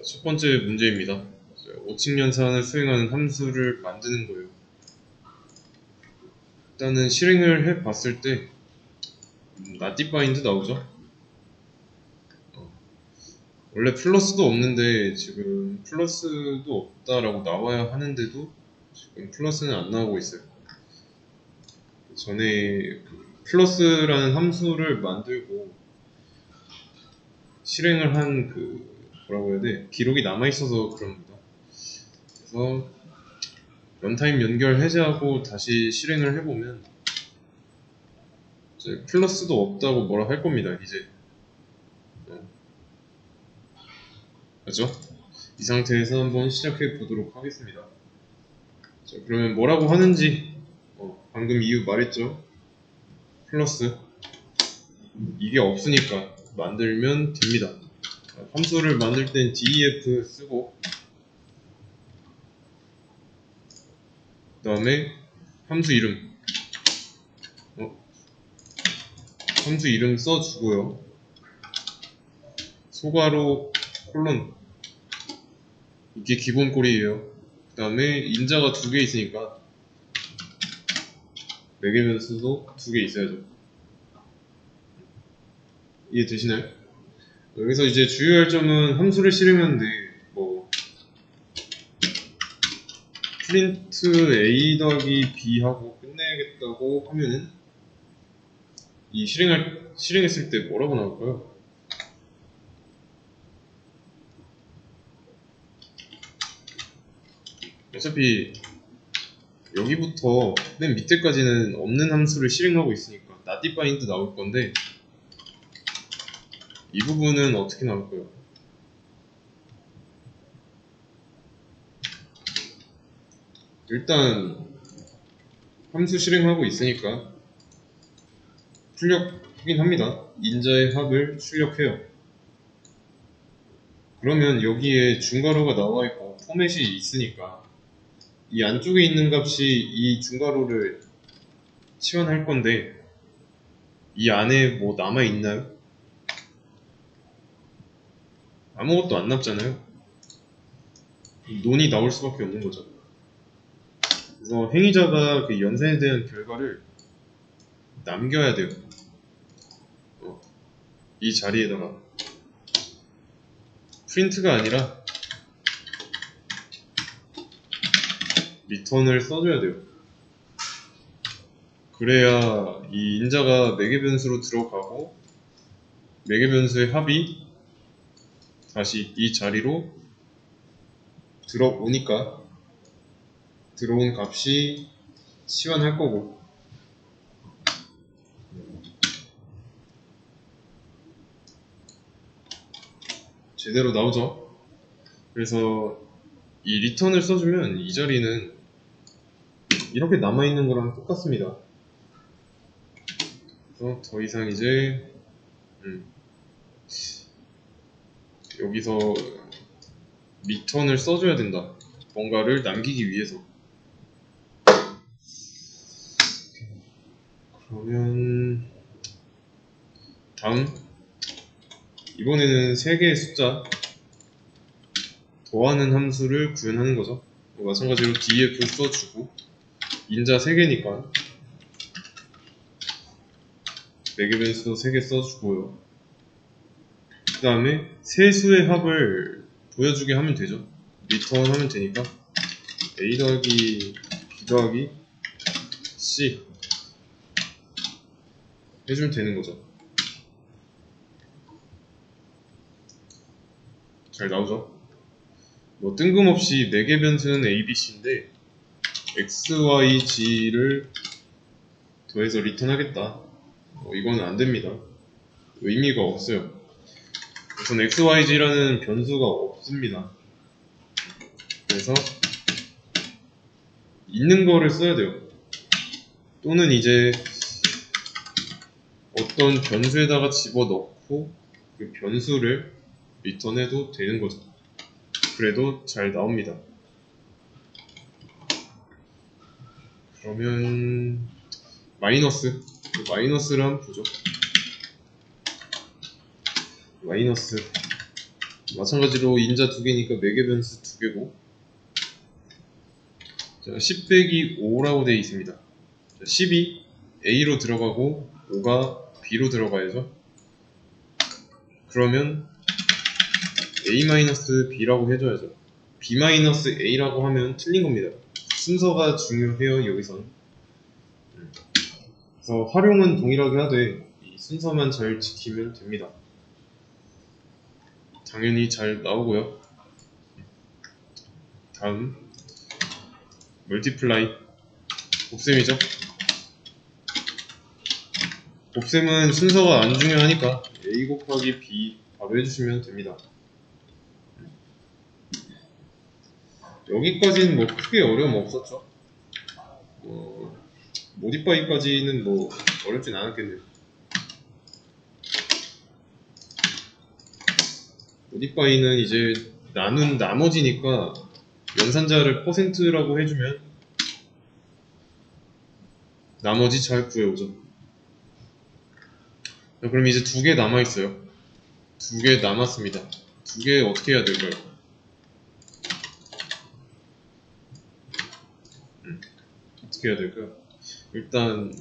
첫 번째 문제입니다. 5층 연산을 수행하는 함수를 만드는 거예요. 일단은 실행을 해 봤을 때 not defined 나오죠. 원래 플러스도 없는데 지금 플러스도 없다라고 나와야 하는데도 지금 플러스는 안 나오고 있어요. 전에 플러스라는 함수를 만들고 실행을 한 뭐라고 해야 돼? 기록이 남아 있어서 그럽니다. 그래서 런타임 연결 해제하고 다시 실행을 해보면 이제 플러스도 없다고 뭐라 할 겁니다. 이제 맞죠? 이 상태에서 한번 시작해 보도록 하겠습니다. 자, 그러면 뭐라고 하는지 방금 이유 말했죠? 플러스 이게 없으니까 만들면 됩니다. 함수를 만들 땐 def 쓰고 그 다음에 함수 이름 함수 이름 써주고요. 소괄호 콜론 이게 기본 꼴이에요. 그 다음에 인자가 두 개 있으니까 매개변수도 두 개 있어야죠. 이해되시나요? 여기서 이제 주의할 점은 함수를 실행하는데 뭐 프린트 a 더하기 b 하고 끝내야겠다고 하면은 이 실행했을 때 뭐라고 나올까요? 어차피 여기부터 맨 밑에까지는 없는 함수를 실행하고 있으니까 not defined 나올 건데 이 부분은 어떻게 나올까요? 일단 함수 실행하고 있으니까 출력하긴 합니다. 인자의 합을 출력해요. 그러면 여기에 중괄호가 나와 있고 포맷이 있으니까 이 안쪽에 있는 값이 이 중괄호를 치환할 건데 이 안에 뭐 남아 있나요? 아무것도 안 남잖아요. 논이 나올 수밖에 없는 거죠. 그래서 행위자가 그 연산에 대한 결과를 남겨야 돼요. 이 자리에다가 프린트가 아니라 리턴을 써줘야 돼요. 그래야 이 인자가 매개변수로 들어가고 매개변수의 합이 다시 이 자리로 들어오니까 들어온 값이 치환할 거고 제대로 나오죠. 그래서 이 리턴을 써주면 이 자리는 이렇게 남아있는 거랑 똑같습니다. 그래서 더 이상 이제 여기서 리턴을 써줘야 된다. 뭔가를 남기기 위해서. 그러면 다음 이번에는 3개의 숫자 더하는 함수를 구현하는 거죠. 마찬가지로 df 써주고 인자 3개니까 매개변수도 3개 써주고요. 그 다음에 세 수의 합을 보여주게 하면 되죠. 리턴 하면 되니까 a 더하기 b 더하기 c 해주면 되는 거죠. 잘 나오죠? 뭐 뜬금없이 매개변수는 a, b, c인데 x, y, g를 더해서 리턴하겠다. 이건 안 됩니다. 의미가 없어요. 우선 x, y, g라는 변수가 없습니다. 그래서 있는 거를 써야 돼요. 또는 이제 어떤 변수에다가 집어넣고 그 변수를 리턴해도 되는 거죠. 그래도 잘 나옵니다. 그러면 마이너스를 한번 보죠. 마이너스 마찬가지로 인자 2개니까 매개 변수 2개고, 자, 10 빼기 5라고 되어 있습니다. 자, 10이 A로 들어가고 5가 B로 들어가야죠. 그러면 A-B라고 해줘야죠. B-A라고 하면 틀린 겁니다. 순서가 중요해요, 여기선. 그래서 활용은 동일하게 하되 이 순서만 잘 지키면 됩니다. 당연히 잘 나오고요. 다음 멀티플라이 곱셈이죠. 곱셈은 순서가 안 중요하니까 A 곱하기 B 바로 해주시면 됩니다. 여기까지는 뭐 크게 어려움 없었죠. 모디파이까지는 뭐 어렵진 않았겠네요. 모디파이는 이제 나눈 나머지니까 연산자를 퍼센트라고 해주면 나머지 잘 구해오죠. 자, 그럼 이제 2개 남아있어요. 2개 남았습니다. 2개 어떻게 해야 될까요? 어떻게 해야 될까요? 일단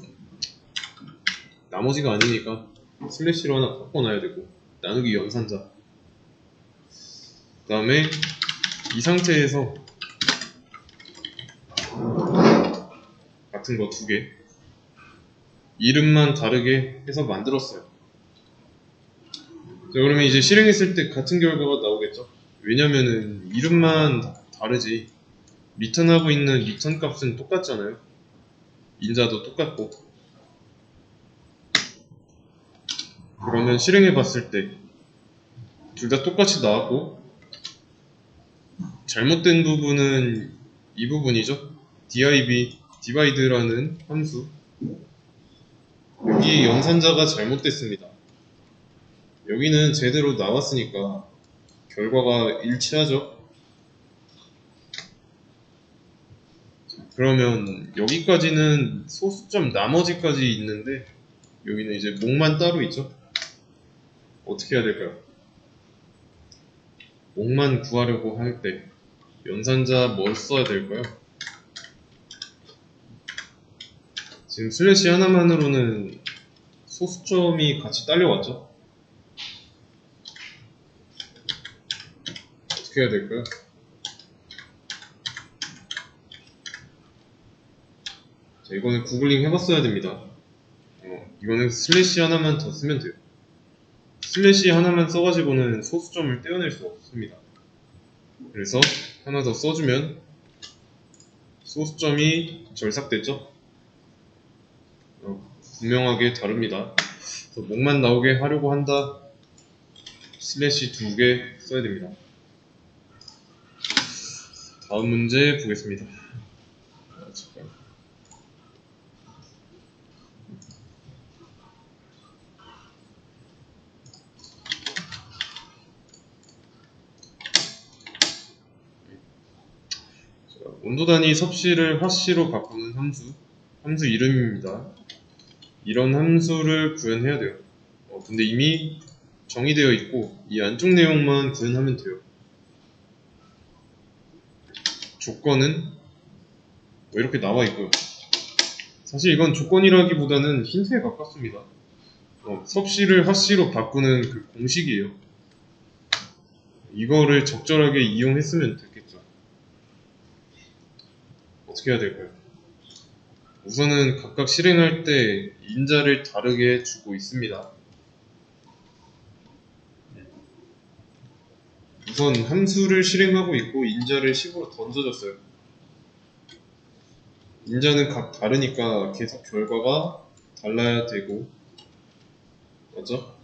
나머지가 아니니까 슬래시로 하나 바꿔놔야 되고, 나누기 연산자. 그 다음에 이 상태에서 같은 거 2개 이름만 다르게 해서 만들었어요. 자, 그러면 이제 실행했을 때 같은 결과가 나오겠죠? 왜냐면은 이름만 다르지 리턴하고 있는 리턴 값은 똑같잖아요. 인자도 똑같고. 그러면 실행해 봤을 때 둘 다 똑같이 나왔고, 잘못된 부분은 이 부분이죠. div, divide라는 함수, 여기 연산자가 잘못됐습니다. 여기는 제대로 나왔으니까 결과가 일치하죠. 그러면 여기까지는 소수점 나머지까지 있는데 여기는 이제 목만 따로 있죠. 어떻게 해야 될까요? 목만 구하려고 할 때 연산자 뭘 써야 될까요? 지금 슬래시 하나만으로는 소수점이 같이 딸려왔죠? 어떻게 해야 될까요? 자, 이거는 구글링 해봤어야 됩니다. 이거는 슬래시 하나만 더 쓰면 돼요. 슬래시 하나만 써가지고는 소수점을 떼어낼 수 없습니다. 그래서 하나 더 써주면 소수점이 절삭됐죠? 분명하게 다릅니다. 그래서 목만 나오게 하려고 한다. 슬래시 2개 써야 됩니다. 다음 문제 보겠습니다. 잠깐. 온도 단위 섭씨를 화씨로 바꾸는 함수 이름입니다. 이런 함수를 구현해야 돼요. 근데 이미 정의되어 있고 이 안쪽 내용만 구현하면 돼요. 조건은 이렇게 나와 있고요. 사실 이건 조건이라기보다는 힌트에 가깝습니다. 섭씨를 화씨로 바꾸는 그 공식이에요. 이거를 적절하게 이용했으면 됐겠죠. 어떻게 해야 될까요? 우선은 각각 실행할 때 인자를 다르게 주고 있습니다. 우선 함수를 실행하고 있고 인자를 10으로 던져줬어요. 인자는 각 다르니까 계속 결과가 달라야 되고, 맞죠?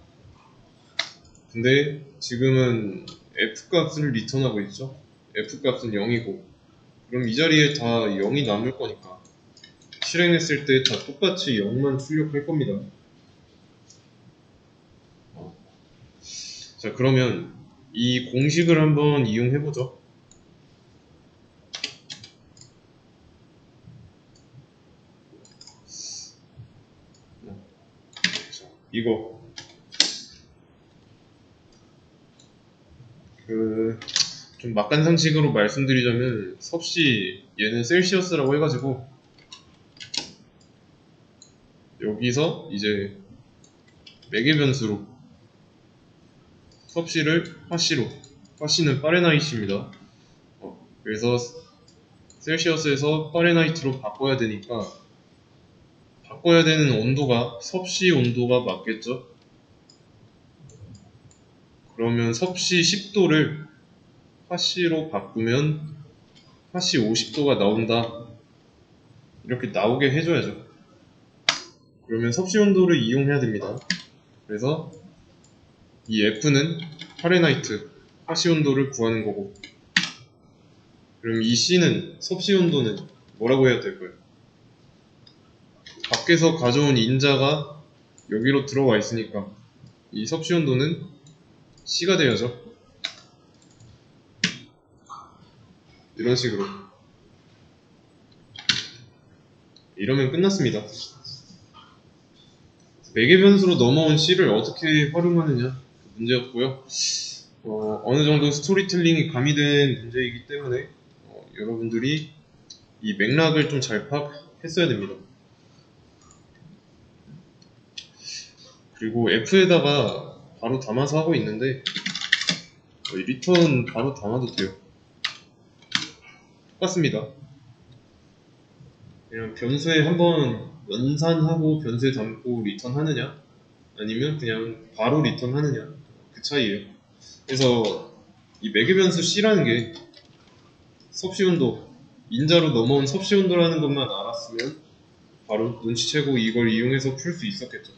근데 지금은 F값을 리턴하고 있죠? F값은 0이고, 그럼 이 자리에 다 0이 남을 거니까 실행했을 때 다 똑같이 0만 출력할 겁니다. 자, 그러면 이 공식을 한번 이용해보죠. 자, 이거 좀 막간상식으로 말씀드리자면 섭씨 얘는 셀시어스라고 해가지고 여기서 이제 매개 변수로 섭씨를 화씨로, 화씨는 파렌하이트입니다. 그래서 셀시어스에서 파렌하이트로 바꿔야 되니까 바꿔야 되는 온도가 섭씨 온도가 맞겠죠? 그러면 섭씨 10도를 화씨로 바꾸면 화씨 50도가 나온다. 이렇게 나오게 해줘야죠. 그러면 섭씨 온도를 이용해야 됩니다. 그래서 이 F는 파렌하이트, 화씨 온도를 구하는 거고, 그럼 이 C는 섭씨 온도는 뭐라고 해야 될까요? 밖에서 가져온 인자가 여기로 들어와 있으니까 이 섭씨 온도는 C가 돼야죠. 이런 식으로. 이러면 끝났습니다. 매개 변수로 넘어온 C를 어떻게 활용하느냐 문제였고요. 어느 정도 스토리텔링이 가미된 문제이기 때문에 여러분들이 이 맥락을 좀 잘 파악했어야 됩니다. 그리고 F에다가 바로 담아서 하고 있는데 리턴 바로 담아도 돼요. 똑같습니다. 그냥 변수에 한번 연산하고 변수에 담고 리턴 하느냐 아니면 그냥 바로 리턴 하느냐 그 차이예요. 그래서 이 매개 변수 C라는 게 섭씨 온도, 인자로 넘어온 섭씨 온도라는 것만 알았으면 바로 눈치채고 이걸 이용해서 풀 수 있었겠죠.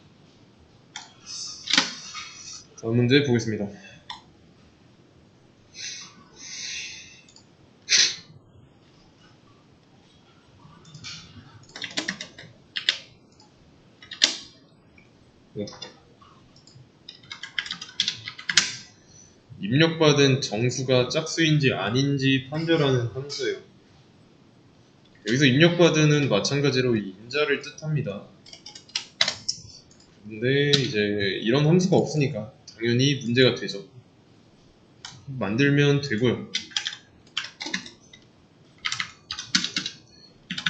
다음 문제 보겠습니다. 네. 입력받은 정수가 짝수인지 아닌지 판별하는 함수예요. 여기서 입력받은은 마찬가지로 이 인자를 뜻합니다. 근데 이제 이런 함수가 없으니까 당연히 문제가 되죠. 만들면 되고요.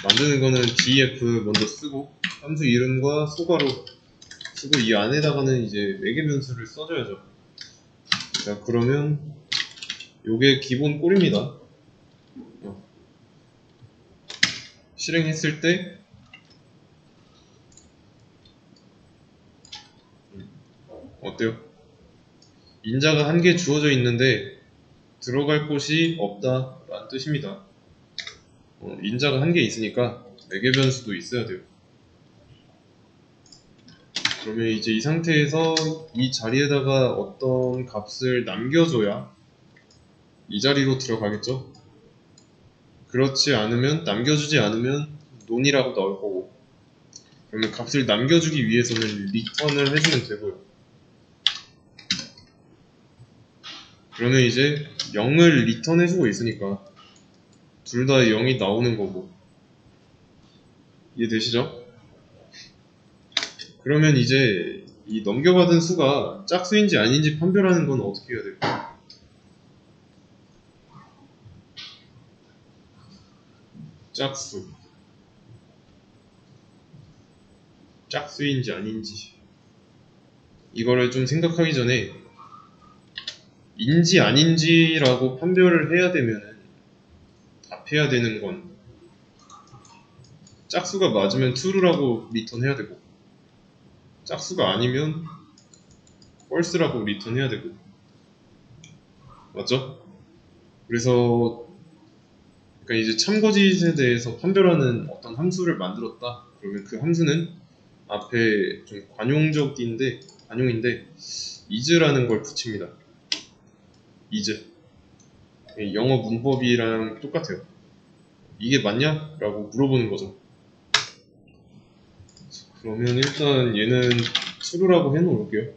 만드는 거는 df 먼저 쓰고 함수 이름과 소괄호 쓰고 이 안에다가는 이제 매개 변수를 써줘야죠. 자, 그러면 요게 기본 꼴입니다. 실행했을 때 어때요? 인자가 한 개 주어져 있는데 들어갈 곳이 없다 라는 뜻입니다. 인자가 한 개 있으니까 매개 변수도 있어야 돼요. 그러면 이제 이 상태에서 이 자리에다가 어떤 값을 남겨줘야 이 자리로 들어가겠죠? 그렇지 않으면, 남겨주지 않으면 논이라고 나올 거고, 그러면 값을 남겨주기 위해서는 리턴을 해주면 되고요. 그러면 이제 0을 리턴해주고 있으니까 둘 다 0이 나오는 거고, 이해되시죠? 그러면 이제 이 넘겨받은 수가 짝수인지 아닌지 판별하는 건 어떻게 해야 될까요? 짝수인지 아닌지 이거를 좀 생각하기 전에 인지 아닌지라고 판별을 해야 되면 답해야 되는 건 짝수가 맞으면 true라고 리턴해야 되고 짝수가 아니면 false라고 리턴해야 되고 맞죠? 그래서 그러니까 이제 참거짓에 대해서 판별하는 어떤 함수를 만들었다 그러면 그 함수는 앞에 좀 관용인데 is라는 걸 붙입니다. is 영어 문법이랑 똑같아요. 이게 맞냐? 라고 물어보는 거죠. 그러면 일단 얘는 true라고 해놓을게요.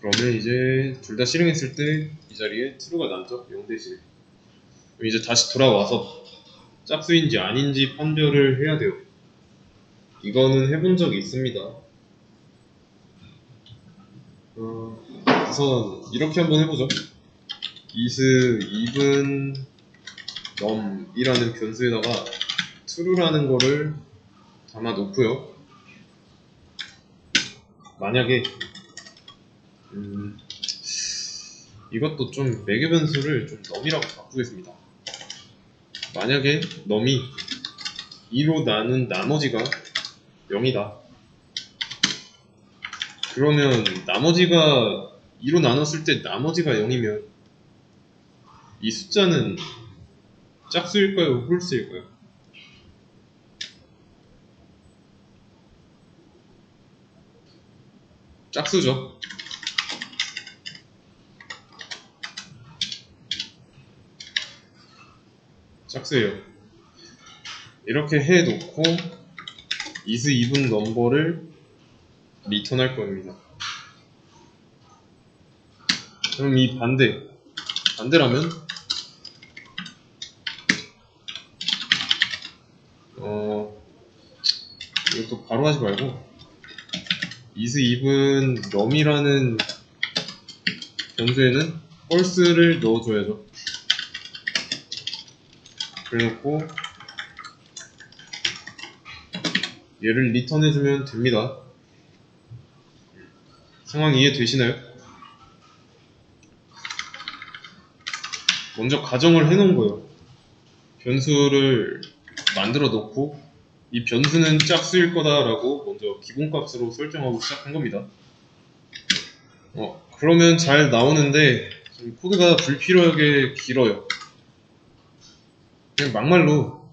그러면 이제 둘 다 실행했을 때 이 자리에 true가 남죠? 0 대신에. 이제 다시 돌아와서 짝수인지 아닌지 판별을 해야 돼요. 이거는 해본 적이 있습니다. 우선 이렇게 한번 해보죠. is even num이라는 변수에다가 true라는 거를 담아 놓고요. 만약에 이것도 좀 매개 변수를 좀 num이라고 바꾸겠습니다. 만약에 num이 2로 나눈 나머지가 0이다. 그러면 나머지가 2로 나눴을 때 나머지가 0이면 이 숫자는 짝수일까요? 홀수일까요? 짝수죠. 짝수예요. 이렇게 해놓고 is even number를 리턴할 겁니다. 그럼 이 반대라면 이것도 바로 하지 말고 is even num이라는 변수에는 false를 넣어줘야죠. 그래놓고 얘를 리턴해주면 됩니다. 상황 이해되시나요? 먼저 가정을 해놓은 거예요. 변수를 만들어 놓고 이 변수는 짝수일 거다라고 먼저 기본값으로 설정하고 시작한 겁니다. 그러면 잘 나오는데 코드가 불필요하게 길어요. 그냥 막말로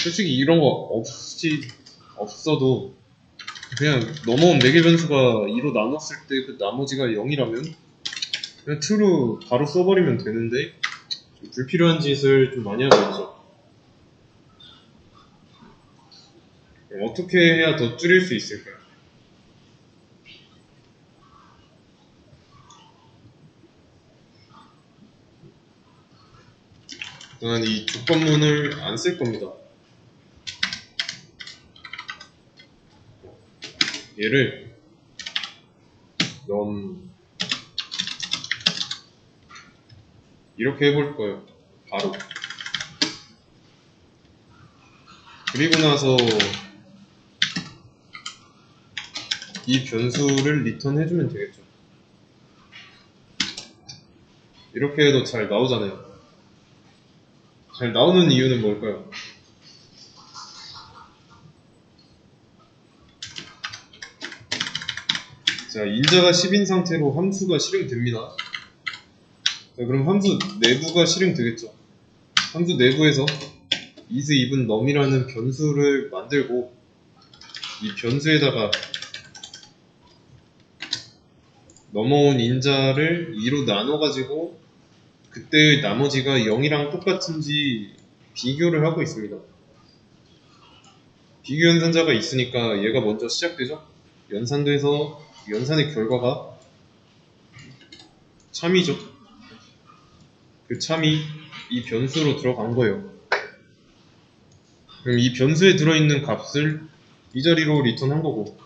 솔직히 이런 거 없어도 그냥 넘어온 4개 변수가 2로 나눴을 때 그 나머지가 0이라면 그냥 true 바로 써버리면 되는데 좀 불필요한 짓을 좀 많이 하고 있죠. 그럼 어떻게 해야 더 줄일 수 있을까요? 일단 이 조건문을 안 쓸 겁니다. 얘를 이렇게 해볼 거예요. 바로. 그리고 나서 이 변수를 리턴해주면 되겠죠. 이렇게 해도 잘 나오잖아요. 잘 나오는 이유는 뭘까요? 자, 인자가 10인 상태로 함수가 실행됩니다. 자, 그럼 함수 내부가 실행되겠죠. 함수 내부에서 is even num이라는 변수를 만들고 이 변수에다가 넘어온 인자를 2로 나눠가지고 그때의 나머지가 0이랑 똑같은지 비교를 하고 있습니다. 비교 연산자가 있으니까 얘가 먼저 시작되죠. 연산돼서 연산의 결과가 참이죠. 그 참이 이 변수로 들어간 거예요. 그럼 이 변수에 들어있는 값을 이 자리로 리턴한 거고,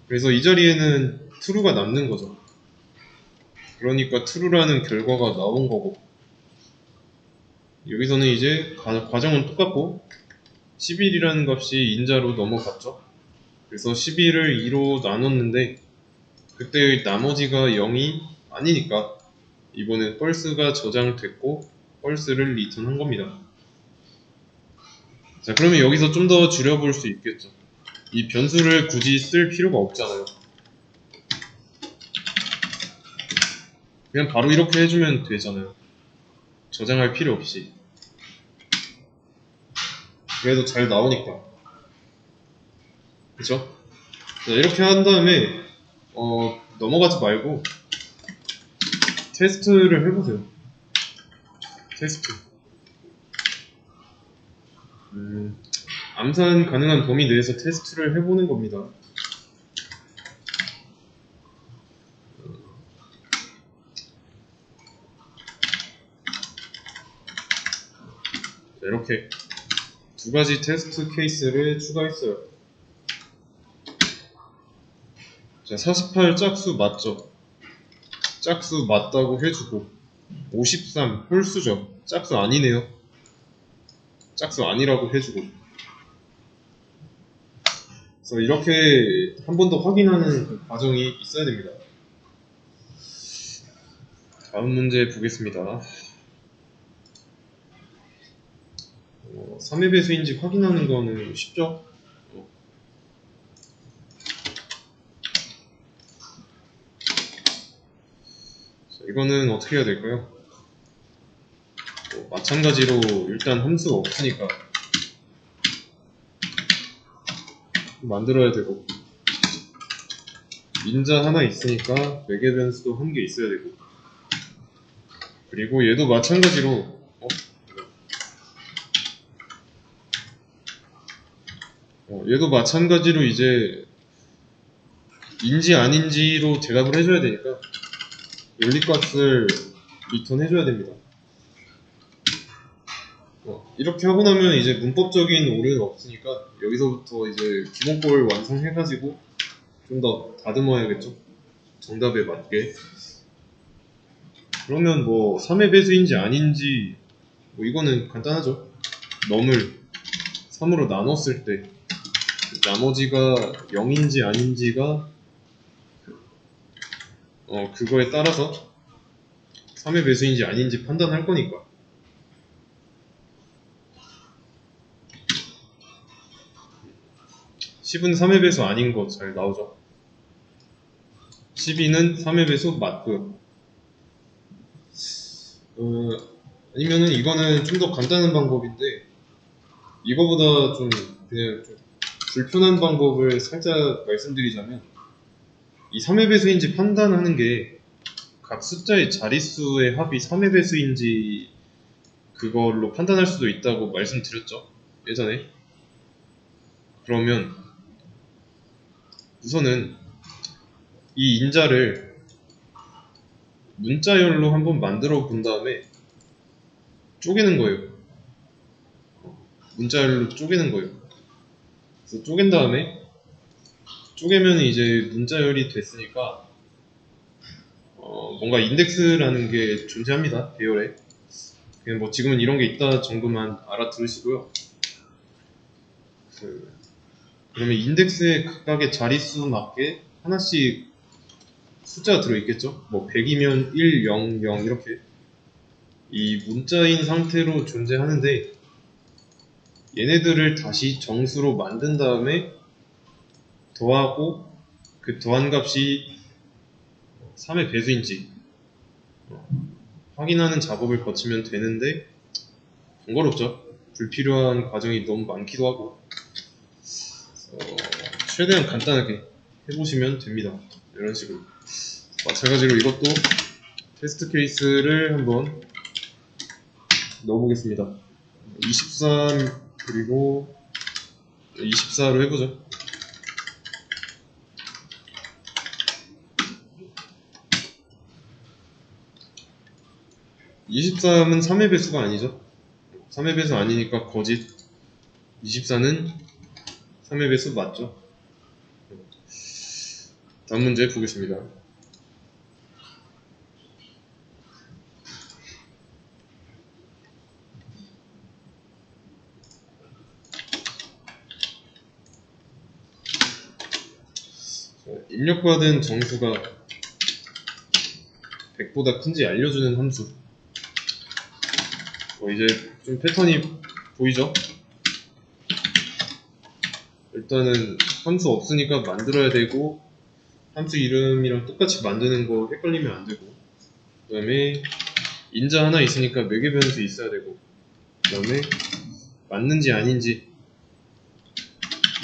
그래서 이 자리에는 true가 남는 거죠. 그러니까 true라는 결과가 나온 거고, 여기서는 이제 과정은 똑같고 11이라는 값이 인자로 넘어갔죠. 그래서 11을 2로 나눴는데 그때의 나머지가 0이 아니니까 이번엔 false가 저장됐고 false를 리턴한 겁니다. 자, 그러면 여기서 좀 더 줄여볼 수 있겠죠. 이 변수를 굳이 쓸 필요가 없잖아요. 그냥 바로 이렇게 해주면 되잖아요. 저장할 필요 없이. 그래도 잘 나오니까. 그쵸? 자, 이렇게 한 다음에 넘어가지 말고 테스트를 해보세요. 테스트. 암산 가능한 범위 내에서 테스트를 해보는 겁니다. 자, 이렇게 두 가지 테스트 케이스를 추가했어요. 자, 48 짝수 맞죠? 짝수 맞다고 해주고 53 홀수죠. 짝수 아니네요. 짝수 아니라고 해주고. 그래서 이렇게 한 번 더 확인하는 그 과정이 있어야 됩니다. 다음 문제 보겠습니다. 3의 배수인지 확인하는 거는 쉽죠? 자, 이거는 어떻게 해야 될까요? 마찬가지로 일단 함수가 없으니까 만들어야 되고, 인자 하나 있으니까 매개 변수도 한 개 있어야 되고, 그리고 얘도 마찬가지로 얘도 마찬가지로 이제 인지 아닌지로 대답을 해줘야 되니까 연립값을 리턴해줘야 됩니다. 이렇게 하고 나면 이제 문법적인 오류는 없으니까 여기서부터 이제 기본꼴 완성해가지고 좀 더 다듬어야겠죠? 정답에 맞게. 그러면 뭐 3의 배수인지 아닌지 뭐 이거는 간단하죠. 넘을 3으로 나눴을 때 나머지가 0인지 아닌지가 그거에 따라서 3의 배수인지 아닌지 판단할 거니까. 10은 3의 배수 아닌 거 잘 나오죠. 12는 3의 배수 맞고요. 아니면은 이거는 좀 더 간단한 방법인데 이거보다 좀 그냥 좀 불편한 방법을 살짝 말씀드리자면 이 3의 배수인지 판단하는 게 각 숫자의 자릿수의 합이 3의 배수인지 그걸로 판단할 수도 있다고 말씀드렸죠, 예전에. 그러면 우선은 이 인자를 문자열로 한번 만들어 본 다음에 쪼개는 거예요. 문자열로 쪼개는 거예요. 그래서 쪼갠 다음에 쪼개면 이제 문자열이 됐으니까 뭔가 인덱스라는 게 존재합니다. 배열에. 그냥 뭐 지금은 이런 게 있다 정도만 알아들으시고요. 그러면 인덱스의 각각의 자릿수 맞게 하나씩 숫자가 들어있겠죠? 뭐 100이면 1, 0, 0 이렇게 이 문자인 상태로 존재하는데 얘네들을 다시 정수로 만든 다음에 더하고 그 더한 값이 3의 배수인지 확인하는 작업을 거치면 되는데 번거롭죠. 불필요한 과정이 너무 많기도 하고 최대한 간단하게 해보시면 됩니다. 이런 식으로. 마찬가지로 이것도 테스트 케이스를 한번 넣어보겠습니다. 23 그리고 24로 해보죠. 23은 3의 배수가 아니죠. 3의 배수 아니니까 거짓. 24는 3의 배수 맞죠. 다음 문제 보겠습니다. 입력받은 정수가 100보다 큰지 알려주는 함수. 이제 좀 패턴이 보이죠? 일단은 함수 없으니까 만들어야 되고 함수 이름이랑 똑같이 만드는 거 헷갈리면 안 되고 그 다음에 인자 하나 있으니까 매개 변수 있어야 되고 그 다음에 맞는지 아닌지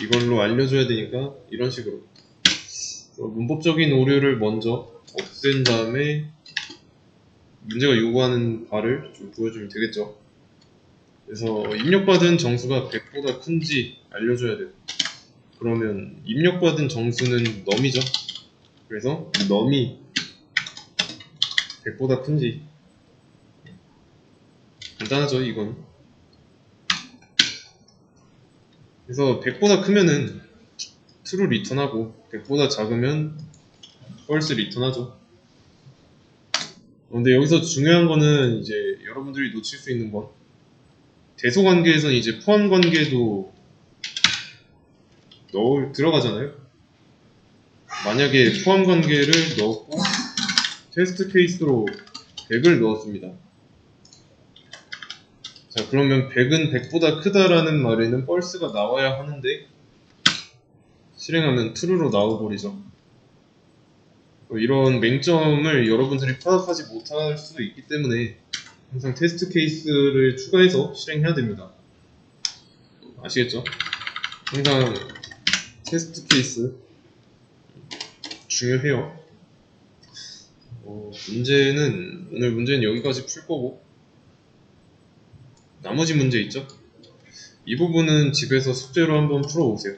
이걸로 알려줘야 되니까 이런 식으로 문법적인 오류를 먼저 없앤 다음에 문제가 요구하는 바를 좀 보여주면 되겠죠. 그래서 입력받은 정수가 100보다 큰지 알려줘야 돼요. 그러면 입력받은 정수는 넘이죠. 그래서 넘이 100보다 큰지 간단하죠 이건. 그래서 100보다 크면은 true 리턴하고 100보다 작으면 false 리턴하죠. 근데 여기서 중요한 거는 이제 여러분들이 놓칠 수 있는 건 대소 관계에선 이제 포함 관계도 들어가잖아요. 만약에 포함 관계를 넣었고 테스트 케이스로 100을 넣었습니다. 자, 그러면 100은 100보다 크다라는 말에는 펄스가 나와야 하는데 실행하면 true로 나와버리죠. 이런 맹점을 여러분들이 파악하지 못할 수도 있기 때문에 항상 테스트 케이스를 추가해서 실행해야 됩니다. 아시겠죠? 항상 테스트 케이스 중요해요. 오늘 문제는 여기까지 풀 거고, 나머지 문제 있죠? 이 부분은 집에서 숙제로 한번 풀어오세요.